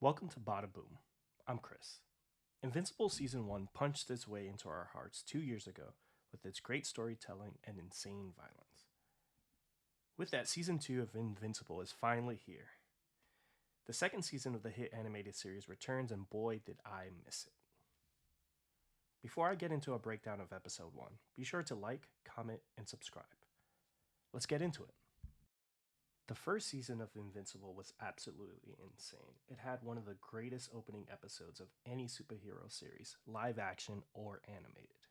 Welcome to Bada Boom. I'm Chris. Invincible Season 1 punched its way into our hearts 2 years ago with its great storytelling and insane violence. With that, Season 2 of Invincible is finally here. The second season of the hit animated series returns, and boy, did I miss it. Before I get into a breakdown of Episode 1, be sure to like, comment, and subscribe. Let's get into it. The first season of Invincible was absolutely insane. It had one of the greatest opening episodes of any superhero series, live action or animated.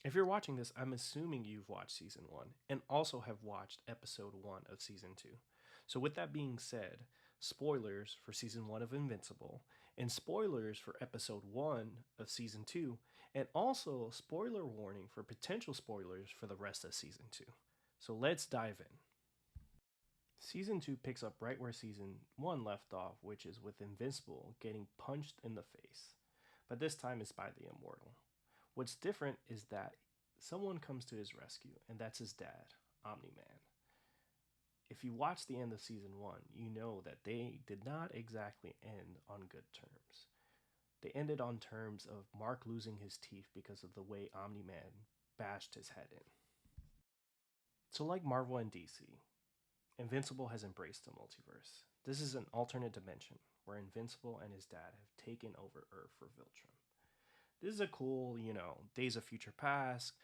If you're watching this, I'm assuming you've watched season 1 and also have watched episode 1 of season 2. So, with that being said, spoilers for season 1 of Invincible, and spoilers for episode 1 of season 2, and also a spoiler warning for potential spoilers for the rest of season 2. So, let's dive in. Season 2 picks up right where Season 1 left off, which is with Invincible getting punched in the face. But this time it's by the Immortal. What's different is that someone comes to his rescue, and that's his dad, Omni-Man. If you watch the end of Season 1, you know that they did not exactly end on good terms. They ended on terms of Mark losing his teeth because of the way Omni-Man bashed his head in. So like Marvel and DC, Invincible has embraced the multiverse. This is an alternate dimension where Invincible and his dad have taken over Earth for Viltrum. This is a cool, Days of Future Past,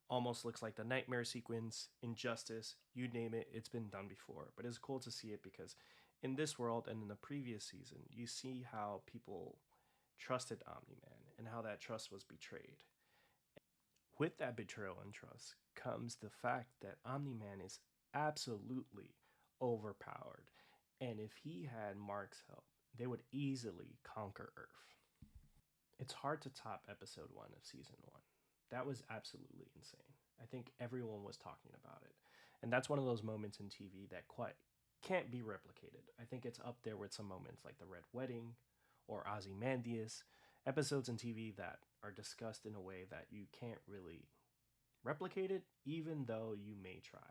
almost looks like the Nightmare sequence, Injustice, you name it, it's been done before. But it's cool to see it because in this world and in the previous season, you see how people trusted Omni-Man and how that trust was betrayed. With that betrayal and trust comes the fact that Omni-Man is absolutely overpowered. And if he had Mark's help, they would easily conquer Earth. It's hard to top episode 1 of season 1. That was absolutely insane. I think everyone was talking about it. And that's one of those moments in TV that quite can't be replicated. I think it's up there with some moments like the Red Wedding or Ozymandias, episodes in TV that are discussed in a way that you can't really replicate it, even though you may try.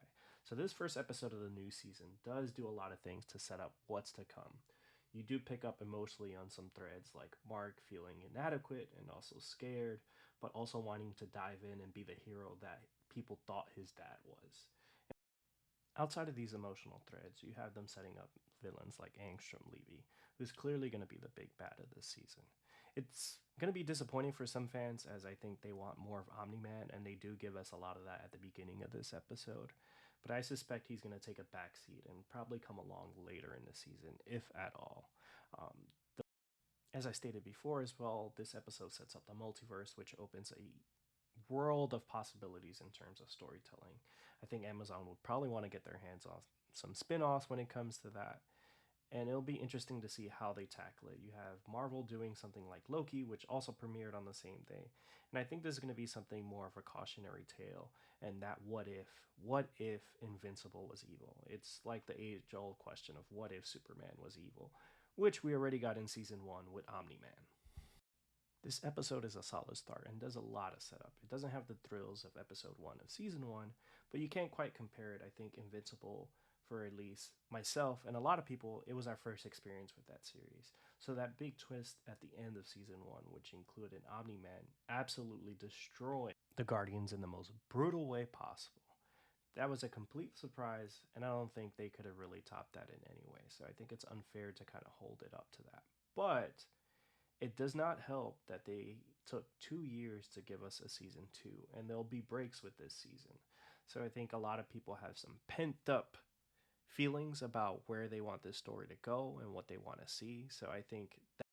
So this first episode of the new season does do a lot of things to set up what's to come. You do pick up emotionally on some threads like Mark feeling inadequate and also scared, but also wanting to dive in and be the hero that people thought his dad was. Outside of these emotional threads, you have them setting up villains like Angstrom Levy, who's clearly going to be the big bad of this season. It's going to be disappointing for some fans as I think they want more of Omni-Man, and they do give us a lot of that at the beginning of this episode. But I suspect he's going to take a backseat and probably come along later in the season, if at all. As I stated before as well, this episode sets up the multiverse, which opens a world of possibilities in terms of storytelling. I think Amazon would probably want to get their hands on some spin-offs when it comes to that. And it'll be interesting to see how they tackle it. You have Marvel doing something like Loki, which also premiered on the same day. And I think this is going to be something more of a cautionary tale. And that what if Invincible was evil? It's like the age-old question of what if Superman was evil, which we already got in season 1 with Omni-Man. This episode is a solid start and does a lot of setup. It doesn't have the thrills of episode 1 of season 1, but you can't quite compare it. I think Invincible, for at least myself and a lot of people, it was our first experience with that series. So that big twist at the end of season 1, which included Omni-Man absolutely destroying the Guardians in the most brutal way possible. That was a complete surprise, and I don't think they could have really topped that in any way. So I think it's unfair to kind of hold it up to that. But it does not help that they took 2 years to give us a season 2, and there'll be breaks with this season. So I think a lot of people have some pent up feelings about where they want this story to go and what they want to see. So I think that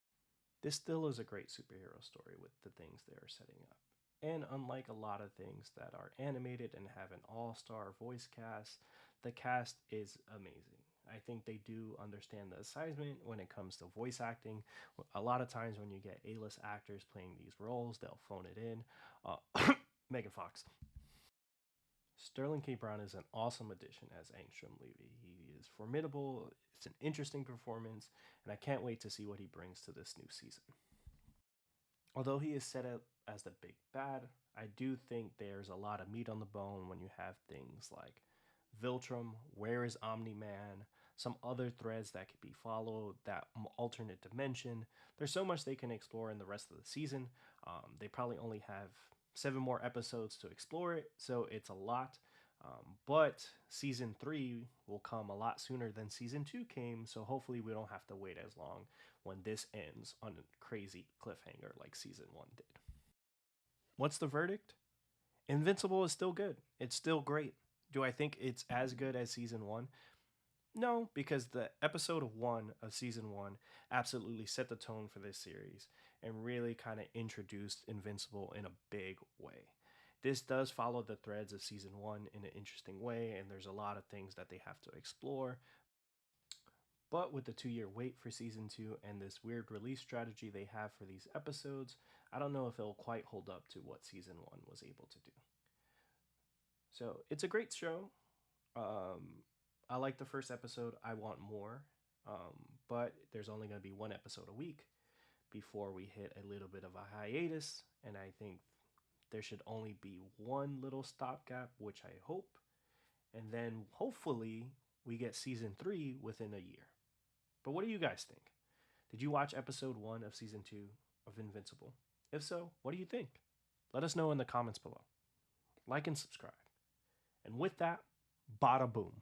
this still is a great superhero story with the things they are setting up. And unlike a lot of things that are animated and have an all-star voice cast, the cast is amazing. I think they do understand the assignment when it comes to voice acting. A lot of times when you get A-list actors playing these roles, they'll phone it in. Megan Fox. Sterling K. Brown is an awesome addition as Angstrom Levy. He is formidable, it's an interesting performance, and I can't wait to see what he brings to this new season. Although he is set up as the big bad, I do think there's a lot of meat on the bone when you have things like Viltrum, where is Omni-Man, some other threads that could be followed, that alternate dimension. There's so much they can explore in the rest of the season. They probably only have 7 more episodes to explore it, so it's a lot. But season 3 will come a lot sooner than season 2 came, so hopefully we don't have to wait as long when this ends on a crazy cliffhanger like season 1 did. What's the verdict? Invincible is still good. It's still great. Do I think it's as good as season 1? No, because the episode 1 of season 1 absolutely set the tone for this series and really kind of introduced Invincible in a big way. This does follow the threads of season 1 in an interesting way, and there's a lot of things that they have to explore. But with the 2 year wait for season 2 and this weird release strategy they have for these episodes, I don't know if it'll quite hold up to what season 1 was able to do. So it's a great show. I like the first episode. I want more. But there's only going to be 1 episode a week before we hit a little bit of a hiatus. And I think there should only be one little stopgap, which I hope. And then hopefully we get season 3 within a year. But what do you guys think? Did you watch episode 1 of season 2 of Invincible? If so, what do you think? Let us know in the comments below. Like and subscribe. And with that, bada boom.